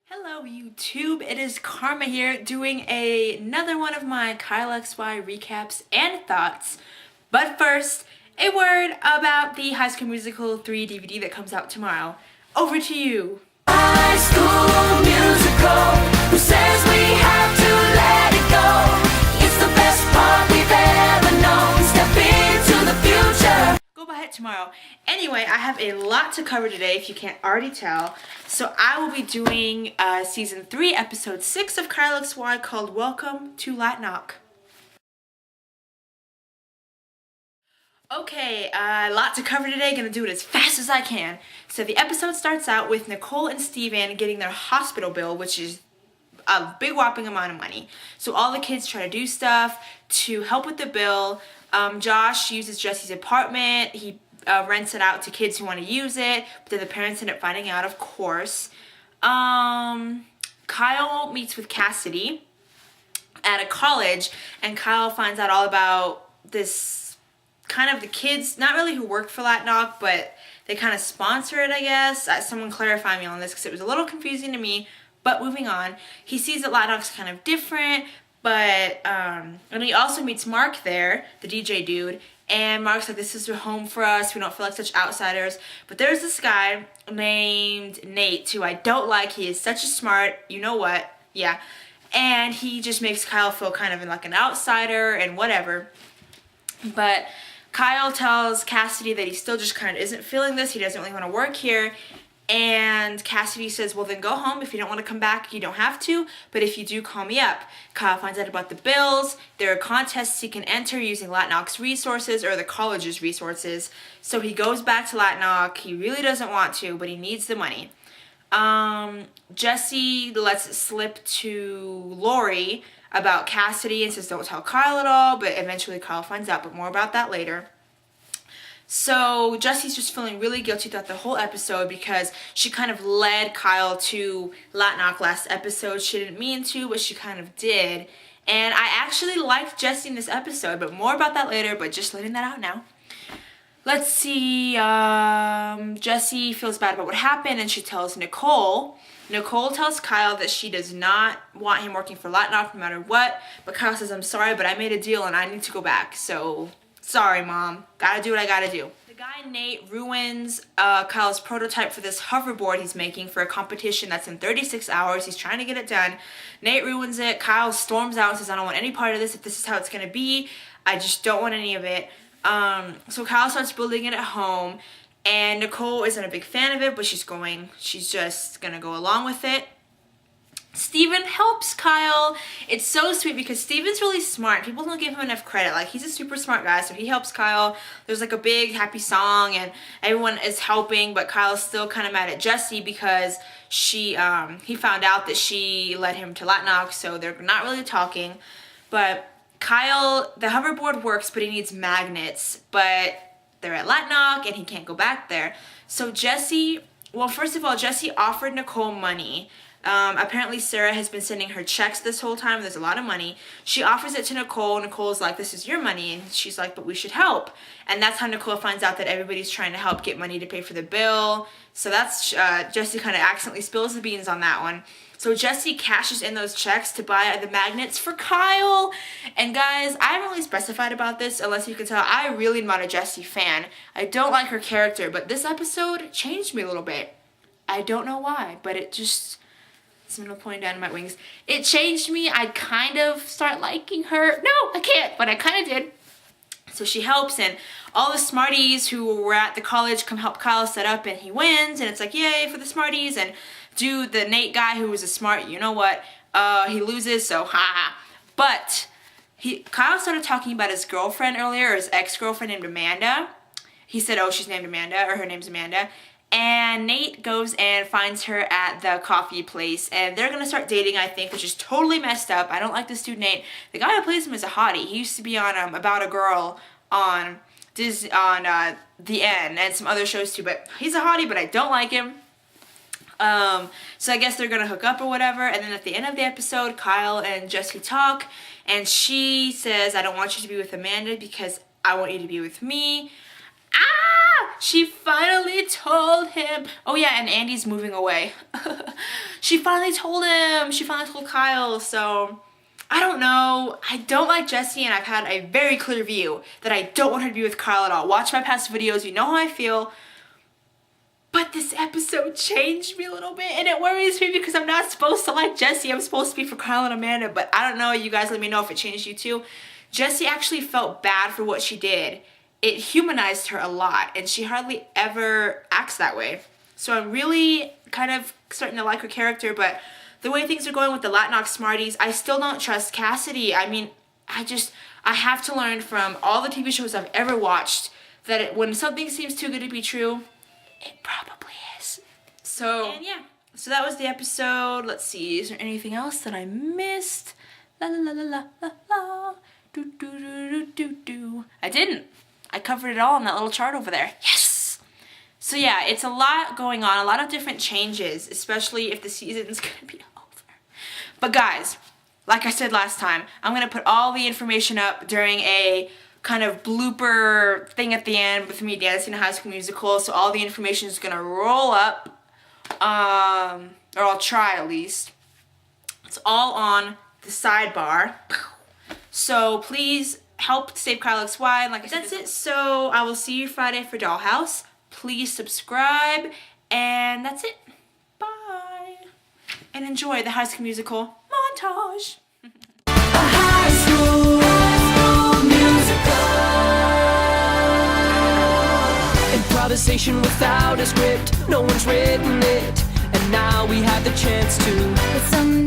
Hello YouTube, it is Karma here doing another one of my Kyle XY recaps and thoughts. But first, a word about the High School Musical 3 DVD that comes out tomorrow. Over to you. High School Musical, who says we have to let it go? It's the best part we've ever known. Step into the future. Go buy it tomorrow. Anyway, I have a lot to cover today if you can't already tell. So I will be doing season 3, episode 6 of Kyle XY called Welcome to Latnock. Okay, a lot to cover today. Gonna do it as fast as I can. So the episode starts out with Nicole and Steven getting their hospital bill, which is a big whopping amount of money. So all the kids try to do stuff to help with the bill. Josh uses Jesse's apartment. He rents it out to kids who want to use it, but then the parents end up finding out, of course. Kyle meets with Cassidy at a college, and Kyle finds out all about this kind of the kids, not really who work for Latnock, but they kind of sponsor it, I guess. Someone clarify me on this because it was a little confusing to me, but moving on. He sees that Latnock's kind of different, but, and he also meets Mark there, the DJ dude, and Mark's like, this is your home for us, we don't feel like such outsiders. But there's this guy named Nate, who I don't like. He is such a smart, you know what, yeah. And he just makes Kyle feel kind of like an outsider and whatever. But Kyle tells Cassidy that he still just kind of isn't feeling this. He doesn't really want to work here. And Cassidy says, well, then go home. If you don't want to come back, you don't have to. But if you do, call me up. Kyle finds out about the bills. There are contests he can enter using Latnock's resources or the college's resources. So he goes back to Latnock. He really doesn't want to, but he needs the money. Jesse lets it slip to Lori about Cassidy and says, don't tell Kyle at all. But eventually Kyle finds out, but more about that later. So Jesse's just feeling really guilty throughout the whole episode because she kind of led Kyle to Latnock last episode. She didn't mean to, but she kind of did. And I actually liked Jesse in this episode, but more about that later, but just letting that out now. Let's see, Jesse feels bad about what happened and she tells Nicole. Nicole tells Kyle that she does not want him working for Latnock no matter what, but Kyle says, I'm sorry, but I made a deal and I need to go back, so sorry, Mom. Gotta do what I gotta do. The guy, Nate, ruins Kyle's prototype for this hoverboard he's making for a competition that's in 36 hours. He's trying to get it done. Nate ruins it. Kyle storms out and says, I don't want any part of this. If this is how it's gonna be, I just don't want any of it. So Kyle starts building it at home, and Nicole isn't a big fan of it, but she's just gonna go along with it. Steven helps Kyle. It's so sweet because Steven's really smart. People don't give him enough credit. Like, he's a super smart guy, so he helps Kyle. There's like a big happy song and everyone is helping, but Kyle's still kind of mad at Jesse because he found out that she led him to Latnock, so they're not really talking. But Kyle, the hoverboard works, but he needs magnets, but they're at Latnock and he can't go back there. So Jesse, well, first of all, Jesse offered Nicole money. Apparently Sarah has been sending her checks this whole time. There's a lot of money. She offers it to Nicole. Nicole's like, this is your money. And she's like, but we should help. And that's how Nicole finds out that everybody's trying to help get money to pay for the bill. So that's, Jesse kind of accidentally spills the beans on that one. So Jesse cashes in those checks to buy the magnets for Kyle. And guys, I haven't really specified about this, unless you can tell. I really am not a Jesse fan. I don't like her character, but this episode changed me a little bit. I don't know why, but it just... Someone pointing down my wings. It changed me. I kind of start liking her. No, I can't, but I kind of did. So she helps, and all the smarties who were at the college come help Kyle set up, and he wins, and it's like, yay for the smarties. And dude, the Nate guy who was a smart, you know what, he loses, so ha. But Kyle started talking about his girlfriend earlier, or his ex-girlfriend named Amanda. He said, oh, she's named Amanda, or her name's Amanda. And Nate goes and finds her at the coffee place, and they're gonna start dating, I think, which is totally messed up. I don't like this dude Nate. The guy who plays him is a hottie. He used to be on About a Girl on Disney, on The End, and some other shows too. But he's a hottie, but I don't like him. So I guess they're gonna hook up or whatever. And then at the end of the episode, Kyle and Jesse talk, and she says, "I don't want you to be with Amanda because I want you to be with me." She finally told him. Oh yeah, and Andy's moving away. She finally told him. She finally told Kyle. So I don't know. I don't like Jessie, and I've had a very clear view that I don't want her to be with Kyle at all. Watch my past videos. You know how I feel. But this episode changed me a little bit, and it worries me because I'm not supposed to like Jessie. I'm supposed to be for Kyle and Amanda, but I don't know. You guys let me know if it changed you too. Jessie actually felt bad for what she did. It humanized her a lot, and she hardly ever acts that way. So I'm really kind of starting to like her character, but the way things are going with the Latinx Smarties, I still don't trust Cassidy. I mean, I have to learn from all the TV shows I've ever watched that when something seems too good to be true, it probably is. So, and yeah. So that was the episode. Let's see, is there anything else that I missed? La la la la la la la. Do do do do do do. I didn't. I covered it all on that little chart over there. Yes! So yeah, it's a lot going on, a lot of different changes, especially if the season's gonna be over. But guys, like I said last time, I'm gonna put all the information up during a kind of blooper thing at the end with me dancing in High School Musical, so all the information is gonna roll up, or I'll try at least. It's all on the sidebar. So please help save Kyle XY. Like I said, that's it. So I will see you Friday for Dollhouse. Please subscribe, and that's it. Bye. And enjoy the High School Musical montage. High School Musical. Improvisation without a script, no one's written it, and now we have the chance to. But someday